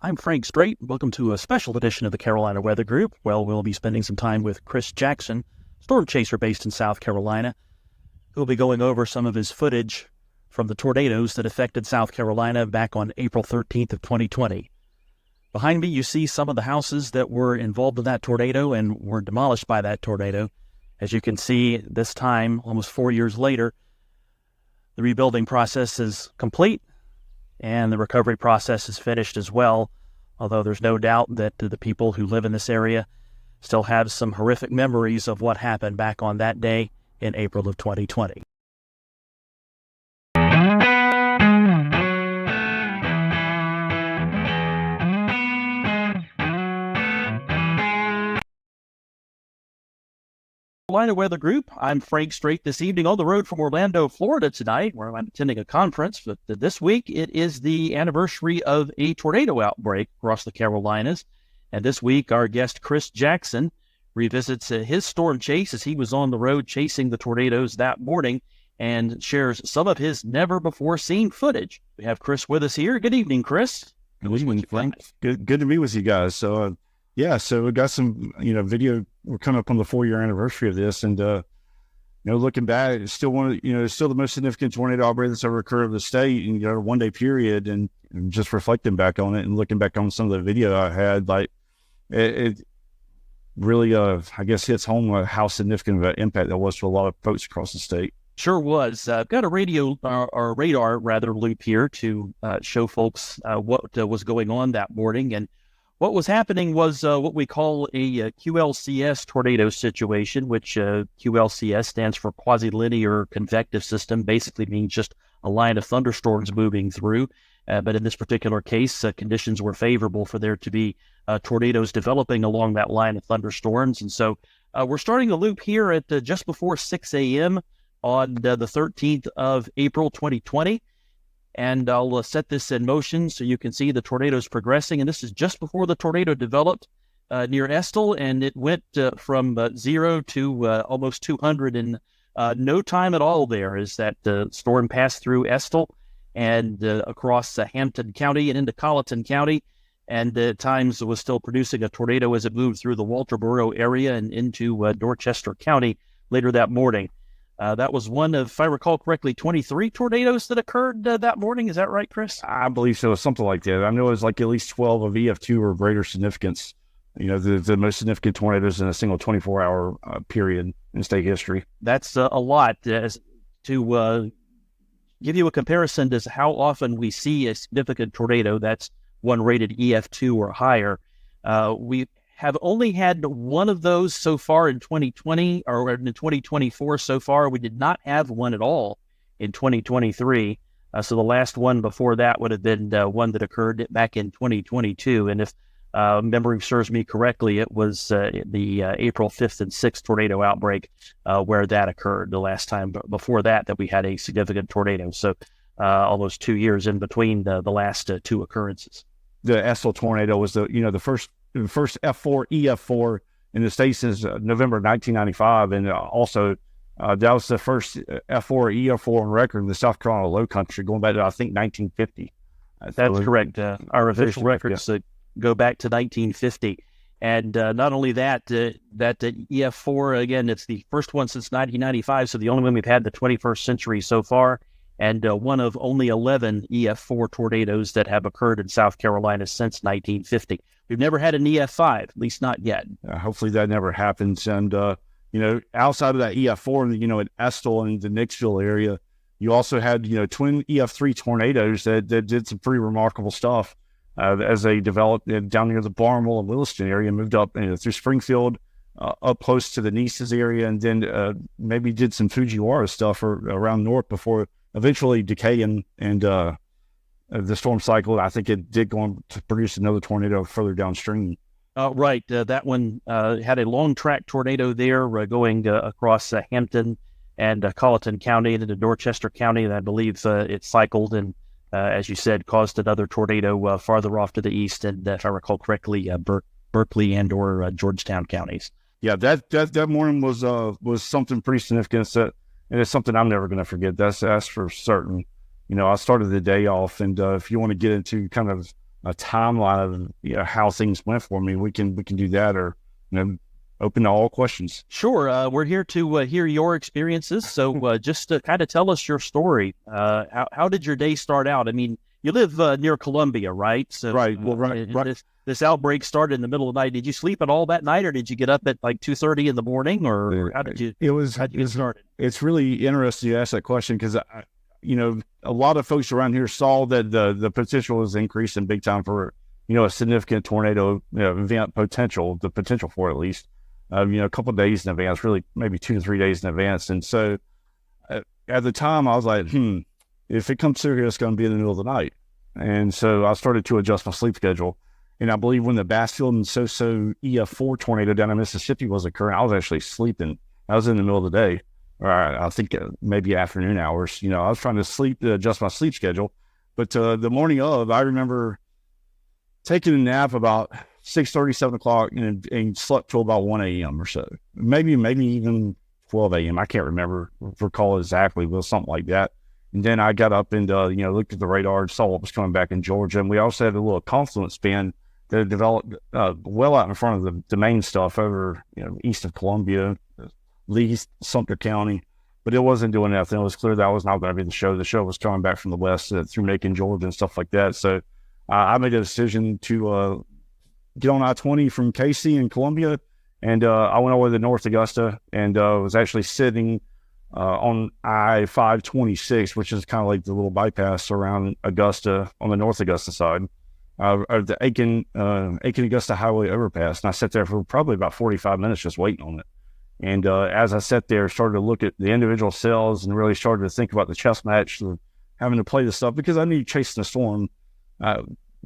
I'm Frank Strait. Welcome to a special edition of the Carolina Weather Group. Well, we'll be spending some time with Chris Jackson, storm chaser based in South Carolina, who will be going over some of his footage from the tornadoes that affected South Carolina back on April 13th of 2020. Behind me, you see some of the houses that were involved in that tornado and were demolished by that tornado. As you can see, this time, almost 4 years later, the rebuilding process is complete and the recovery process is finished as well, although there's no doubt that the people who live in this area still have some horrific memories of what happened back on that day in April of 2020. Carolina Weather Group. I'm Frank Strait this evening on the road from Orlando, Florida tonight, where I'm attending a conference. But this week, it is the anniversary of a tornado outbreak across the Carolinas. And this week, our guest, Chris Jackson, revisits his storm chase as he was on the road chasing the tornadoes that morning and shares some of his never-before-seen footage. We have Chris with us here. Good evening, Chris. Good evening, Frank. Good to be with you guys. So, so we got some, video. We're coming up on the 4-year anniversary of this, and looking back, it's still still the most significant tornado outbreak that's ever occurred in the state in a 1 day period. And just reflecting back on it and looking back on some of the video I had, like it really, I guess, hits home how significant of an impact that was to a lot of folks across the state. Sure was. I've got a radar loop here to show folks what was going on that morning. And what was happening was what we call a QLCS tornado situation, which QLCS stands for quasi-linear convective system, basically means just a line of thunderstorms moving through. But in this particular case, conditions were favorable for there to be tornadoes developing along that line of thunderstorms. And so we're starting the loop here at just before 6 a.m. on the 13th of April, 2020. And I'll set this in motion so you can see the tornadoes progressing. And this is just before the tornado developed near Estill, and it went from 0 to almost 200 in no time at all there as that storm passed through Estill and across Hampton County and into Colleton County. And at times was still producing a tornado as it moved through the Walterboro area and into Dorchester County later that morning. That was one of, if I recall correctly, 23 tornadoes that occurred that morning. Is that right, Chris? I believe so, something like that. I know it was like at least 12 of EF2 or greater significance. The most significant tornadoes in a single 24-hour period in state history. That's a lot. To give you a comparison to how often we see a significant tornado that's one rated EF2 or higher, we have only had one of those so far in 2020, or in 2024 so far. We did not have one at all in 2023. So the last one before that would have been one that occurred back in 2022. And if memory serves me correctly, it was the April 5th and 6th tornado outbreak where that occurred the last time before that we had a significant tornado. So almost 2 years in between the last two occurrences. The Estill tornado was the first F4 EF4 in the state since November 1995, and also that was the first F4 EF4 on record in the South Carolina Low Country, going back to I think 1950. That's correct. Our official records go back to 1950, and not only that, that EF4 again, it's the first one since 1995, so the only one we've had the 21st century so far, and one of only 11 EF4 tornadoes that have occurred in South Carolina since 1950. We've never had an EF5, at least not yet. Hopefully that never happens. And, outside of that EF4, at Estill and the Nicksville area, you also had, twin EF3 tornadoes that did some pretty remarkable stuff as they developed down near the Barnwell and Williston area, moved up through Springfield, up close to the Nices area, and then maybe did some Fujiwara stuff around north before eventually decaying and the storm cycle. I think it did go on to produce another tornado further downstream. Right. That one had a long track tornado there going across Hampton and Colleton County and into Dorchester County. And I believe it cycled and, as you said, caused another tornado farther off to the east. And if I recall correctly, Berkeley and or Georgetown counties. Yeah, that morning was something pretty significant. And it's something I'm never going to forget. That's for certain. I started the day off, and if you want to get into kind of a timeline of how things went for me, we can do that, or open to all questions. Sure. We're here to hear your experiences. So just to kind of tell us your story. How did your day start out? I mean, you live near Columbia, right? So Right. Well, right. This outbreak started in the middle of the night. Did you sleep at all that night, or did you get up at like 2:30 in the morning, or how did you? How'd you get started? It's really interesting you ask that question, because a lot of folks around here saw that the potential was increasing big time for a significant tornado event potential, the potential for it at least. A couple of days in advance, really maybe 2 to 3 days in advance. And so at the time I was like, if it comes through here, it's going to be in the middle of the night. And so I started to adjust my sleep schedule. And I believe when the Bassfield and So-So EF4 tornado down in Mississippi was occurring, I was actually sleeping. I was in the middle of the day, or I think maybe afternoon hours. I was trying to adjust my sleep schedule. But the morning of, I remember taking a nap about 6:30, 7 o'clock, and slept till about 1 a.m. or so. Maybe even 12 a.m. I can't recall exactly, but something like that. And then I got up and, looked at the radar, saw what was coming back in Georgia. And we also had a little confluence band that developed well out in front of the main stuff over, east of Columbia, Lee, Sumter County. But it wasn't doing nothing. It was clear that was not going to be the show. The show was coming back from the west through Macon, Georgia, and stuff like that. So I made a decision to get on I-20 from Casey and Columbia, and I went over to North Augusta, and was actually sitting on I-526, which is kind of like the little bypass around Augusta on the North Augusta side, or the Aiken-Augusta Highway overpass. And I sat there for probably about 45 minutes just waiting on it. And as I sat there, started to look at the individual cells and really started to think about the chess match of having to play this stuff, because I knew chasing a storm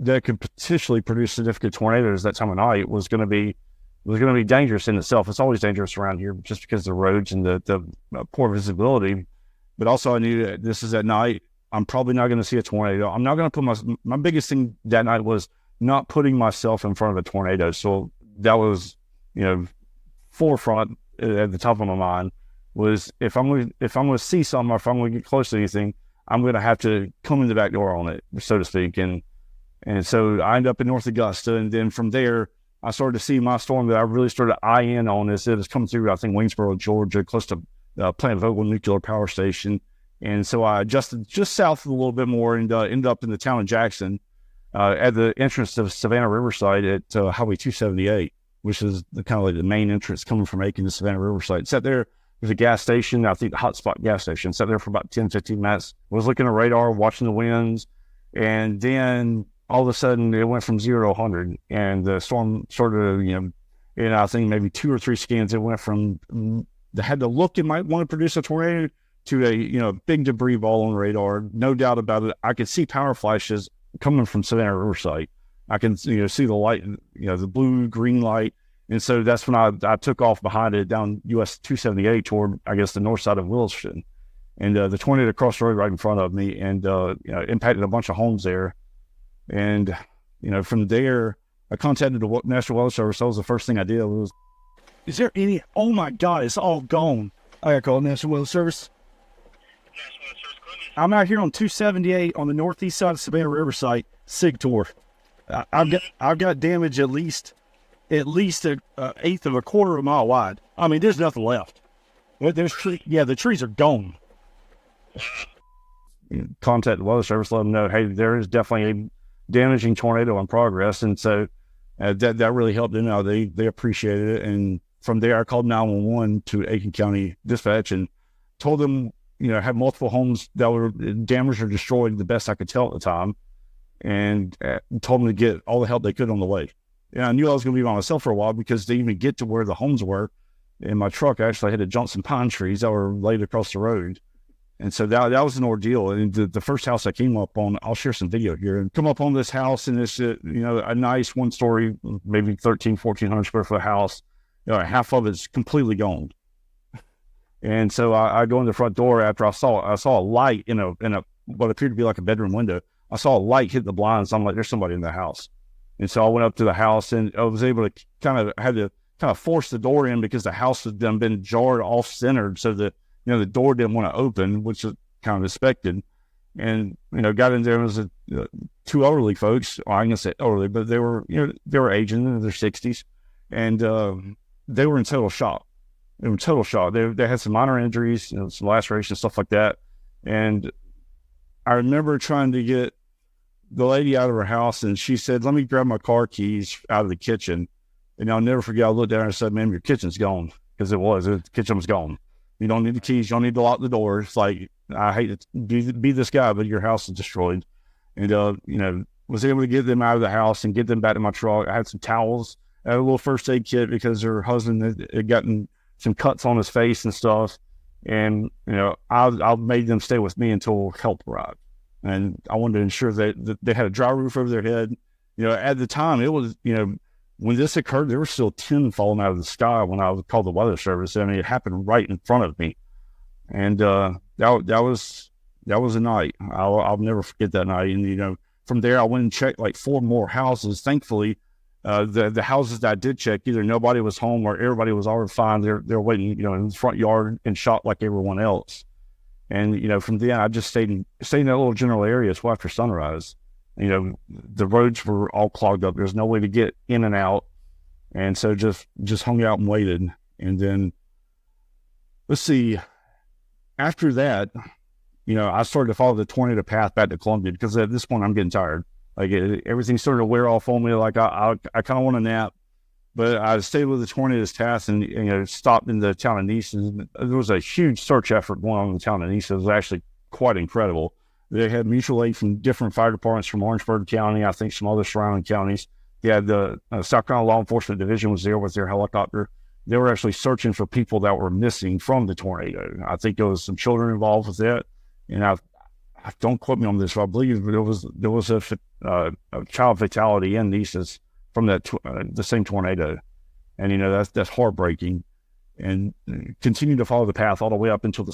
that could potentially produce significant tornadoes that time of night was going to be dangerous in itself. It's always dangerous around here just because of the roads and the poor visibility. But also I knew that this is at night. I'm probably not going to see a tornado. I'm not going to put my biggest thing that night was not putting myself in front of a tornado. So that was, forefront at the top of my mind was if I'm going to see something, or if I'm going to get close to anything, I'm going to have to come in the back door on it, so to speak. And so I ended up in North Augusta. And then from there, I started to see my storm that I really started to eye in on is it was coming through, I think, Waynesboro, Georgia, close to Plant Vogtle Nuclear Power Station. And so I adjusted just south a little bit more and ended up in the town of Jackson at the entrance to Savannah Riverside at Highway 278, which is kind of like the main entrance coming from Aiken to Savannah Riverside. Sat there, there's a gas station, I think the Hotspot gas station. Sat there for about 10, 15 minutes. Was looking at radar, watching the winds. And then all of a sudden it went from 0 to 100. And the storm started, and I think maybe 2 or 3 scans, it went from, they had to look, it might want to produce a tornado, to a, big debris ball on radar. No doubt about it. I could see power flashes coming from Savannah Riverside. I can, see the light, the blue, green light. And so that's when I took off behind it down US 278 toward, I guess, the north side of Williston. And the tornado crossed the road right in front of me and, impacted a bunch of homes there. And, from there, I contacted the National Weather Service. That was the first thing I did. Is there any, oh my God, it's all gone. I got to call National Weather Service. I'm out here on 278 on the northeast side of Savannah Riverside, SIG-TOR. I've got damage at least an eighth of a quarter of a mile wide. I mean, there's nothing left. The trees are gone. Contact the Weather Service, let them know, hey, there is definitely a damaging tornado in progress. And so that really helped them out. They appreciated it. And from there, I called 911 to Aiken County Dispatch and told them, had multiple homes that were damaged or destroyed, the best I could tell at the time, and told them to get all the help they could on the way. And I knew I was going to be by myself for a while because to even get to where the homes were in my truck, I actually had to jump some pine trees that were laid across the road. And so that was an ordeal. And the first house I came up on, I'll share some video here, and come up on this house, and it's, a nice 1-story, maybe 1,400 square foot house. Half of it's completely gone. And so I go in the front door after I saw a light in a what appeared to be like a bedroom window. I saw a light hit the blinds. So I'm like, there's somebody in the house. And so I went up to the house and I was able to had to force the door in because the house had been jarred off centered. So the door didn't want to open, which is kind of expected. and got in there. It was two elderly folks. Well, I'm gonna say elderly, but they were they were aging in their 60s, and they were in total shock. They were in total shock. They had some minor injuries, some lacerations, stuff like that. And I remember trying to get the lady out of her house, and she said, "Let me grab my car keys out of the kitchen." And I'll never forget. I looked down and said, "Ma'am, your kitchen's gone," because the kitchen was gone. You don't need the keys. You don't need to lock the door. It's like, I hate to be this guy, but your house is destroyed. And, was able to get them out of the house and get them back to my truck. I had some towels. I had a little first aid kit because her husband had gotten some cuts on his face and stuff. And, I made them stay with me until help arrived. And I wanted to ensure that they had a dry roof over their head. At the time, it was, when this occurred, there was still tin falling out of the sky when I called the weather service. I mean, it happened right in front of me. And that was a night. I'll never forget that night. And, from there, I went and checked like 4 more houses. Thankfully, the houses that I did check, either nobody was home or everybody was already fine. They're waiting, in the front yard and shot like everyone else. And, from then, I just stayed in that little general area until after sunrise. The roads were all clogged up. There's no way to get in and out. And so just hung out and waited. And then, let's see, after that, I started to follow the tornado path back to Columbia, because at this point I'm getting tired. Like everything started to wear off on me. Like I kind of want to nap, but I stayed with the tornado's path and, stopped in the town of Nice. And there was a huge search effort going on in the town of Nice. It was actually quite incredible. They had mutual aid from different fire departments from Orangeburg County, I think some other surrounding counties. They had the South Carolina Law Enforcement Division was there with their helicopter. They were actually searching for people that were missing from the tornado. I think there was some children involved with that. And I don't quote me on this, but I believe there was a child fatality in Nice from the same tornado. And, that's heartbreaking. And continue to follow the path all the way up until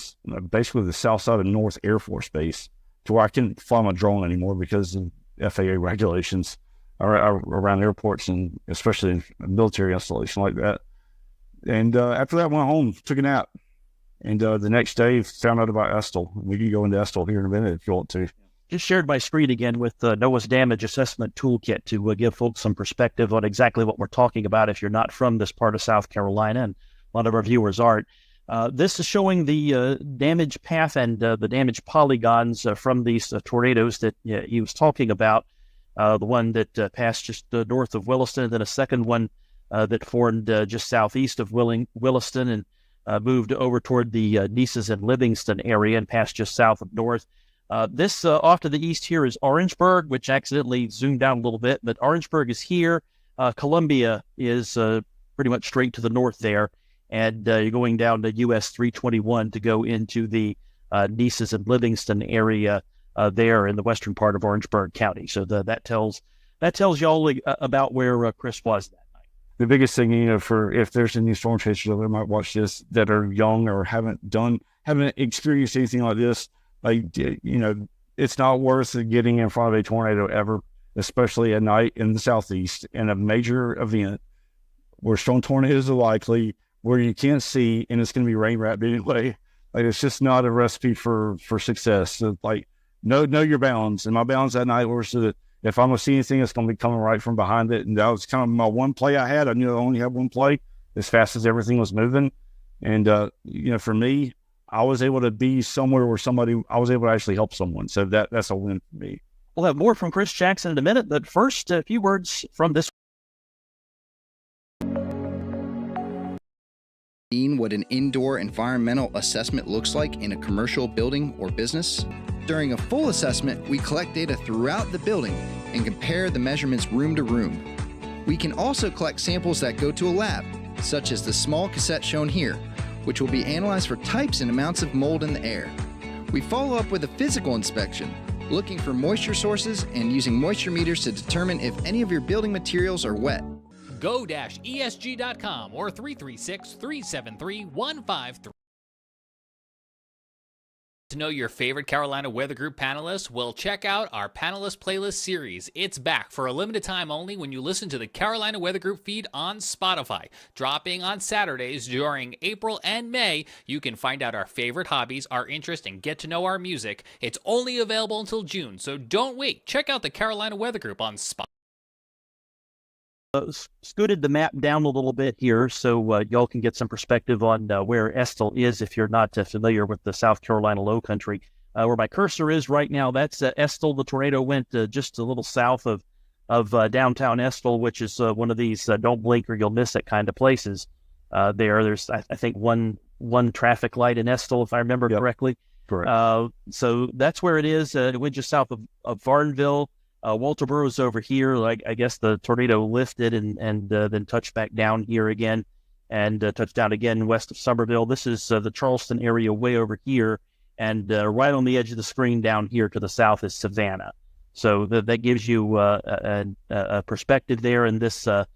basically the south side of North Air Force Base, to where I couldn't fly my drone anymore because of FAA regulations around airports, and especially in a military installation like that. And after that, I went home, took a nap. And the next day, found out about Estill. We can go into Estill here in a minute if you want to. Just shared my screen again with NOAA's Damage Assessment Toolkit to give folks some perspective on exactly what we're talking about if you're not from this part of South Carolina, and a lot of our viewers aren't. This is showing the damage path and the damage polygons from these tornadoes that he was talking about. The one that passed just north of Williston, and then a second one that formed just southeast of Williston and moved over toward the Nices and Livingston area and passed just south of north. This off to the east here is Orangeburg, which accidentally zoomed down a little bit, but Orangeburg is here. Columbia is pretty much straight to the north there. And you're going down to US 321 to go into the Nices and Livingston area there in the western part of Orangeburg County. So that tells y'all about where Chris was that night. The biggest thing, for if there's any storm chasers that might watch this that are young or haven't experienced anything like this, it's not worth getting in front of a tornado ever, especially at night in the southeast in a major event where strong tornadoes are likely, where you can't see, and it's going to be rain wrapped anyway. Like, it's just not a recipe for success. So, know your bounds. And my bounds that night were so that if I'm going to see anything, it's going to be coming right from behind it. And that was kind of my one play I had. I knew I only had one play as fast as everything was moving. And, for me, I was able to be somewhere where I was able to actually help someone. So that's a win for me. We'll have more from Chris Jackson in a minute, but first, a few words from this. What an indoor environmental assessment looks like in a commercial building or business? During a full assessment, we collect data throughout the building and compare the measurements room to room. We can also collect samples that go to a lab, such as the small cassette shown here, which will be analyzed for types and amounts of mold in the air. We follow up with a physical inspection, looking for moisture sources and using moisture meters to determine if any of your building materials are wet. Go-ESG.com or 336-373-153 to know your favorite Carolina Weather Group panelists? Well, check out our panelist playlist series. It's back for a limited time only when you listen to the Carolina Weather Group feed on Spotify. Dropping on Saturdays during April and May, you can find out our favorite hobbies, our interests, and get to know our music. It's only available until June, so don't wait. Check out the Carolina Weather Group on Spotify. Scooted the map down a little bit here so y'all can get some perspective on where Estill is if you're not familiar with the South Carolina Low Country. Where my cursor is right now, that's Estill. The tornado went just a little south of downtown Estill, which is one of these don't blink or you'll miss it kind of places. There's I think one traffic light in Estill, if I remember correctly. Correct. So that's where it is. It went just south of Varnville. Walterboro's over here. Like I guess the tornado lifted and then touched back down here again, and touched down again west of Somerville. This is the Charleston area way over here, and right on the edge of the screen down here to the south is Savannah. So that gives you a perspective there. And this the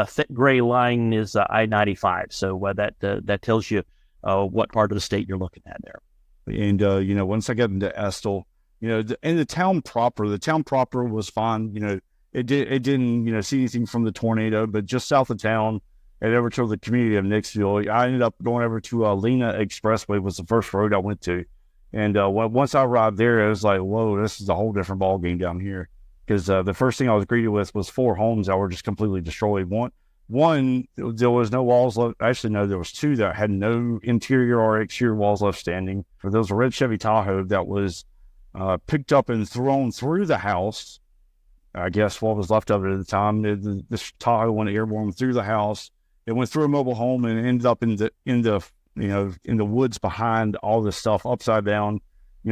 thick gray line is I-95. So that tells you what part of the state you're looking at there. And once I got into Estill, and the town proper was fine. It didn't, see anything from the tornado, but just south of town and over to the community of Nicksville, I ended up going over to Lena Expressway was the first road I went to. And once I arrived there, I was like, whoa, this is a whole different ball game down here. Because the first thing I was greeted with was 4 homes that were just completely destroyed. One, there was no walls left. Actually, no, there was 2 that had no interior or exterior walls left standing. There was a red Chevy Tahoe that was picked up and thrown through the house. I guess what was left of it at the time. This Tahoe went airborne through the house. It went through a mobile home and ended up in the woods behind all this stuff, upside down,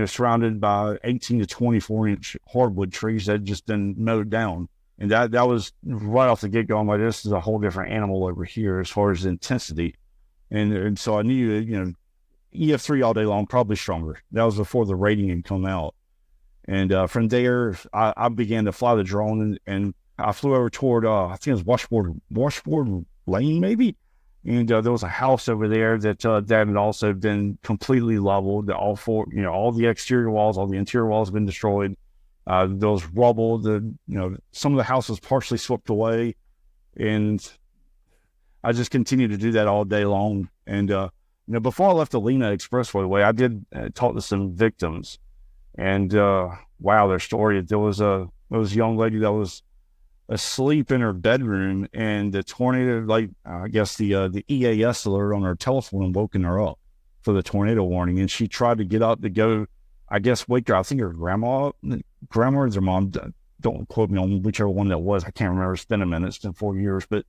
surrounded by 18 to 24-inch hardwood trees that had just been mowed down. And that was right off the get-go. I'm like, this is a whole different animal over here as far as intensity. And so I knew, EF3 all day long, probably stronger. That was before the rating had come out. And from there, I began to fly the drone, and I flew over toward, I think it was Washboard Lane, maybe? And there was a house over there that had also been completely leveled. All the exterior walls, all the interior walls have been destroyed. There was rubble. Some of the house was partially swept away. And I just continued to do that all day long. And, before I left the Lena Expressway, I did talk to some victims, and wow, their story. There was a young lady that was asleep in her bedroom, and the tornado, I guess the EAS alert on her telephone woken her up for the tornado warning, and she tried to get up to go, I guess, wake her. I think her grandma or her mom. Don't quote me on whichever one that was. I can't remember. It's been a minute. It's been 4 years, but.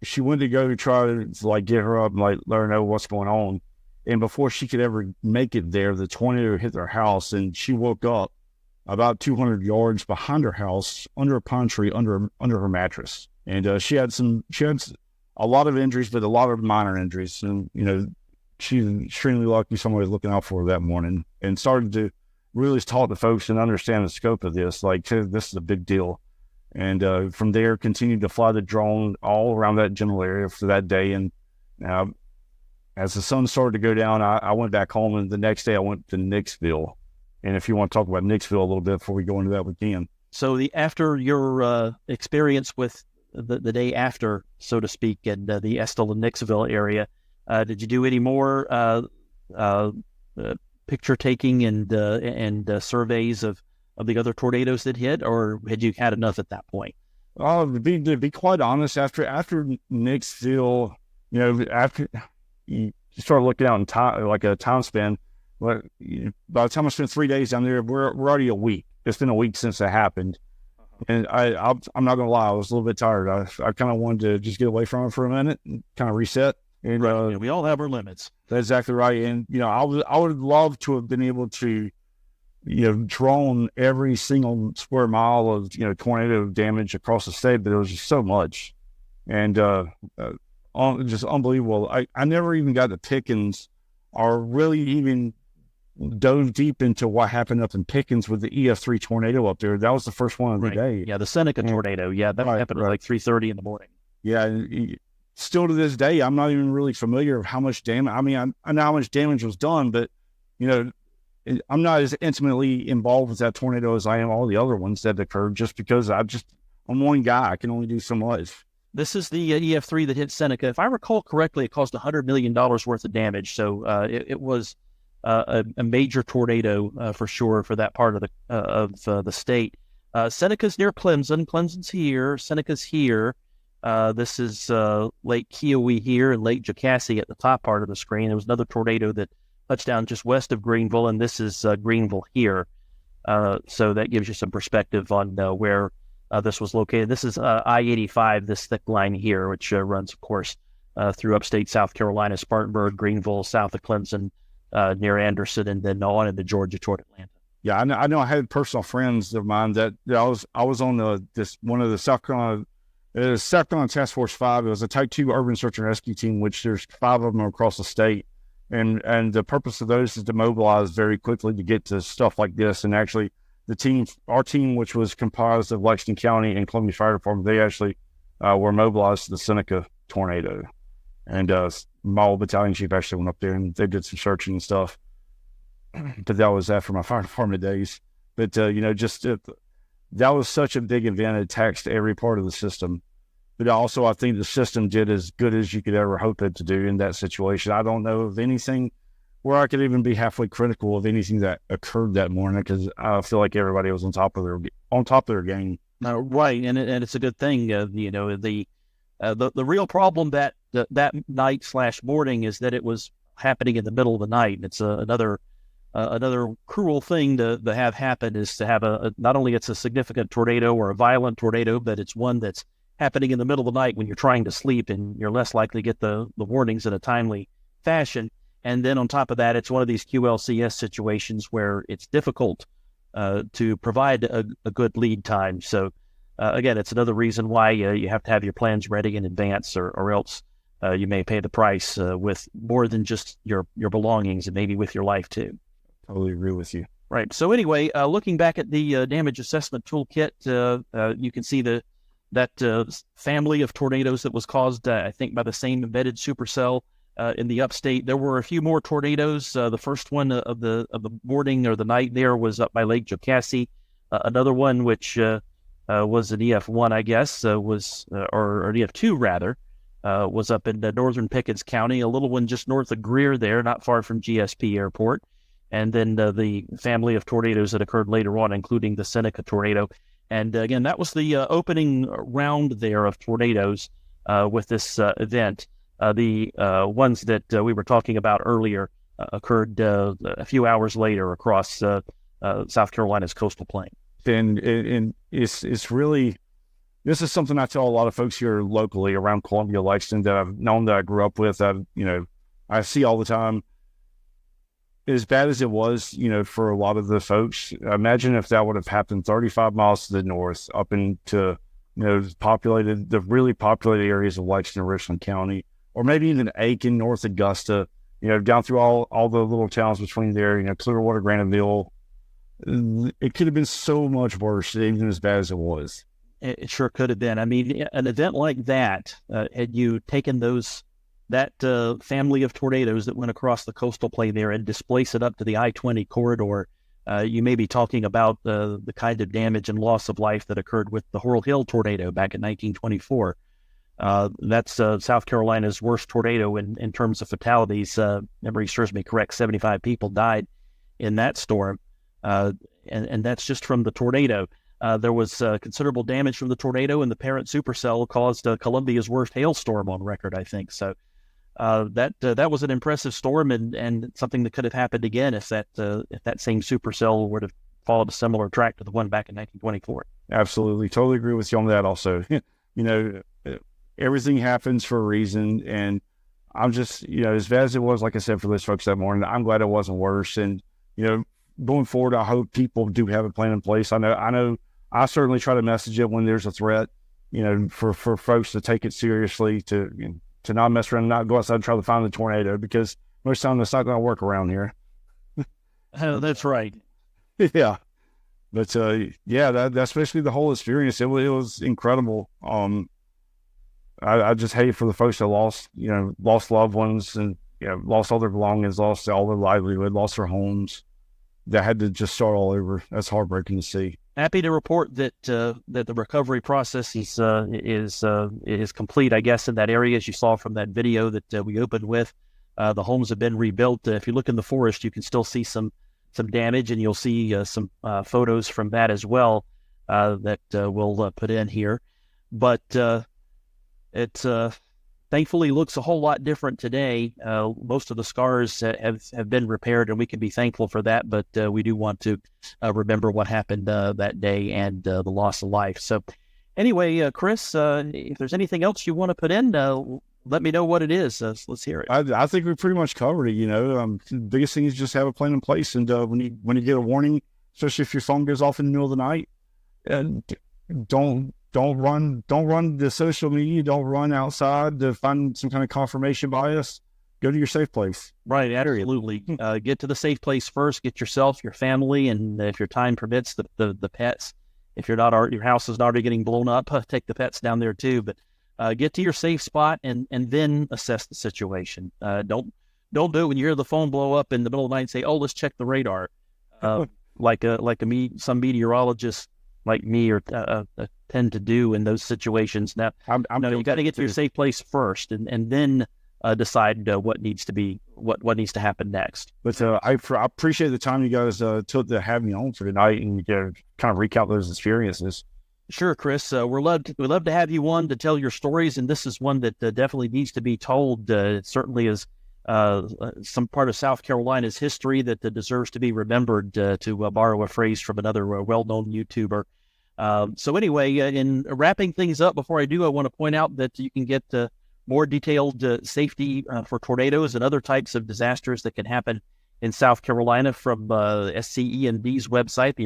She went to go try to get her up and let her know what's going on. And before she could ever make it there, the tornado hit their house, and she woke up about 200 yards behind her house under a pine tree under her mattress. And she had a lot of injuries, but a lot of minor injuries. And, she's extremely lucky somebody was looking out for her that morning, and started to really talk to folks and understand the scope of this. Like, this is a big deal. And from there, continued to fly the drone all around that general area for that day. And as the sun started to go down, I went back home, and the next day I went to Nicksville. And if you want to talk about Nicksville a little bit before we go into that, we can. So after your experience with the day after, so to speak, in the Estill and Nicksville area, did you do any more picture taking and surveys of the other tornadoes that hit, or had you had enough at that point? To be quite honest, after Nicksville, after you start looking out in time, like a time span, by the time I spent 3 days down there, we're already a week. It's been a week since it happened. And I'm not going to lie, I was a little bit tired. I kind of wanted to just get away from it for a minute and kind of reset. And right. We all have our limits. That's exactly right. And, I would love to have been able to, drone every single square mile of, tornado damage across the state, but there was just so much. And just unbelievable. I never even got to Pickens or really even dove deep into what happened up in Pickens with the EF3 tornado up there. That was the first one of the day. Yeah, the Seneca tornado. Yeah, that happened at like 3:30 in the morning. Yeah, still to this day, I'm not even really familiar with how much damage. I mean, I know how much damage was done, but I'm not as intimately involved with that tornado as I am all the other ones that occurred, just because I'm one guy. I can only do so much. This is the EF3 that hit Seneca. If I recall correctly, it caused $100 million worth of damage. So it was a major tornado for sure for that part of the state. Seneca's near Clemson. Clemson's here. Seneca's here. This is Lake Kiowee here and Lake Jocassee at the top part of the screen. There was another tornado that touched down just west of Greenville, and this is Greenville here. So that gives you some perspective on where this was located. This is I-85, this thick line here, which runs, of course, through upstate South Carolina, Spartanburg, Greenville, south of Clemson, near Anderson, and then on into Georgia toward Atlanta. Yeah, I know. I had personal friends of mine that I was on one of the South Carolina Task Force 5. It was a Type 2 urban search and rescue team, which there's 5 of them across the state, and the purpose of those is to mobilize very quickly to get to stuff like this. And actually, our team, which was comprised of Lexington County and Columbia Fire Department, they actually were mobilized to the Seneca tornado. And my old battalion chief actually went up there and they did some searching and stuff. But that was after my fire department days. But, that was such a big event. It taxed every part of the system. But also, I think the system did as good as you could ever hope it to do in that situation. I don't know of anything where I could even be halfway critical of anything that occurred that morning, because I feel like everybody was on top of their game. Right, and it's a good thing. The real problem that night/morning is that it was happening in the middle of the night. It's another cruel thing to have happen, is to have not only it's a significant tornado or a violent tornado, but it's one that's happening in the middle of the night when you're trying to sleep, and you're less likely to get the warnings in a timely fashion. And then on top of that, it's one of these QLCS situations where it's difficult to provide a good lead time. So again, it's another reason why you have to have your plans ready in advance, or else you may pay the price with more than just your belongings, and maybe with your life too. Totally agree with you. Right. So anyway, looking back at the damage assessment toolkit, you can see that family of tornadoes that was caused, I think, by the same embedded supercell in the upstate. There were a few more tornadoes. The first one of the morning or the night there was up by Lake Jocassee. Another one, which was an EF1, I guess, or an EF2 rather, was up in northern Pickens County. A little one just north of Greer there, not far from GSP Airport. And then the family of tornadoes that occurred later on, including the Seneca tornado. And again, that was the opening round there of tornadoes with this event. The ones that we were talking about earlier occurred a few hours later across South Carolina's coastal plain. And it's really, this is something I tell a lot of folks here locally around Columbia, Lexington, that I've known, that I grew up with. I see all the time. As bad as it was, for a lot of the folks, imagine if that would have happened 35 miles to the north, up into, the really populated areas of Lexington, Richland County, or maybe even Aiken, North Augusta, down through all the little towns between there, Clearwater, Graniteville. It could have been so much worse, even as bad as it was. It sure could have been. I mean, an event like that, had you taken that family of tornadoes that went across the coastal plain there and displace it up to the I-20 corridor, you may be talking about the kind of damage and loss of life that occurred with the Horrell Hill tornado back in 1924. That's South Carolina's worst tornado in terms of fatalities. Memory serves me correct, 75 people died in that storm, and that's just from the tornado. There was considerable damage from the tornado, and the parent supercell caused Columbia's worst hailstorm on record, I think. So that was an impressive storm, and something that could have happened again if that same supercell would have followed a similar track to the one back in 1924. Absolutely, totally agree with you on that. Also, everything happens for a reason, and I'm just, as bad as it was, like I said, for those folks that morning, I'm glad it wasn't worse. And going forward, I hope people do have a plan in place. I know. I certainly try to message it when there's a threat, for folks to take it seriously, to not mess around, and not go outside and try to find the tornado, because most of the time it's not going to work around here. That's right. Yeah. But that especially the whole experience, it was incredible. I just hate for the folks that lost loved ones, and lost all their belongings, lost all their livelihood, lost their homes. that had to just start all over. That's heartbreaking to see. Happy to report that that the recovery process is complete, I guess, in that area, as you saw from that video that we opened with. The homes have been rebuilt. If you look in the forest, you can still see some damage, and you'll see some photos from that as well that we'll put in here. But it thankfully looks a whole lot different today. Most of the scars have been repaired, and we can be thankful for that. But we do want to remember what happened that day and the loss of life. So anyway, Chris, if there's anything else you want to put in, let me know what it is. Let's hear it. I think we pretty much covered it. The biggest thing is just have a plan in place. And when you get a warning, especially if your phone goes off in the middle of the night, don't run the social media. Don't run outside to find some kind of confirmation bias. Go to your safe place. Right, absolutely. Get to the safe place first. Get yourself, your family, and if your time permits, the pets. If your house is not already getting blown up, take the pets down there too. But get to your safe spot and then assess the situation. Don't do it when you hear the phone blow up in the middle of the night and say, "Oh, let's check the radar," some meteorologists like me or tend to do in those situations. Now, you got to get to your safe place first, and then decide what needs to happen next. But I appreciate the time you guys took to have me on for tonight and kind of recap those experiences. Sure, Chris. We'd love to have you on to tell your stories, and this is one that definitely needs to be told. It certainly is some part of South Carolina's history that deserves to be remembered, to borrow a phrase from another well-known YouTuber. So anyway, in wrapping things up, before I do, I want to point out that you can get more detailed safety for tornadoes and other types of disasters that can happen in South Carolina from SCEND's website, the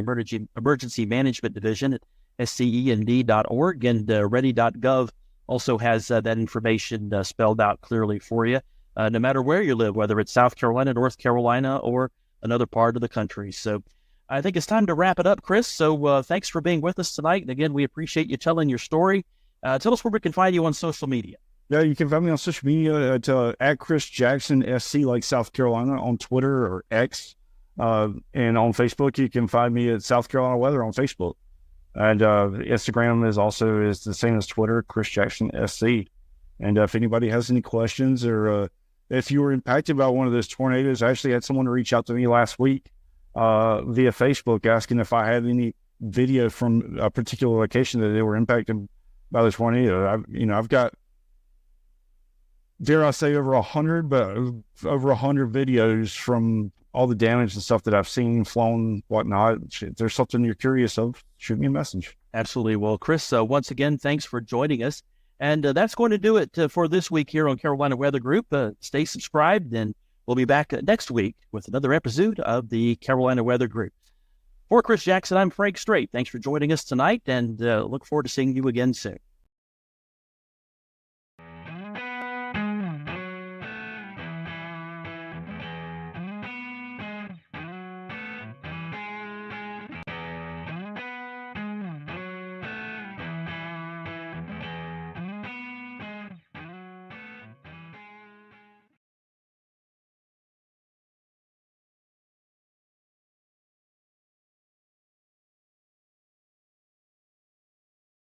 Emergency Management Division at SCEND.org, and ready.gov also has that information spelled out clearly for you, no matter where you live, whether it's South Carolina, North Carolina, or another part of the country. So I think it's time to wrap it up, Chris. So thanks for being with us tonight. And again, we appreciate you telling your story. Tell us where we can find you on social media. Yeah, you can find me on social media at Chris Jackson SC, like South Carolina, on Twitter or X. And on Facebook, you can find me at South Carolina Weather on Facebook. And Instagram is the same as Twitter, Chris Jackson SC. And if anybody has any questions, or if you were impacted by one of those tornadoes, I actually had someone reach out to me last week via Facebook asking if I had any video from a particular location that they were impacted by the tornado. I've got, dare I say, over 100 videos from all the damage and stuff that I've seen, flown, whatnot. If there's something you're curious of, shoot me a message. Absolutely. Well, Chris, once again, thanks for joining us. And that's going to do it for this week here on Carolina Weather Group. Stay subscribed, and we'll be back next week with another episode of the Carolina Weather Group. For Chris Jackson, I'm Frank Strait. Thanks for joining us tonight, and look forward to seeing you again soon.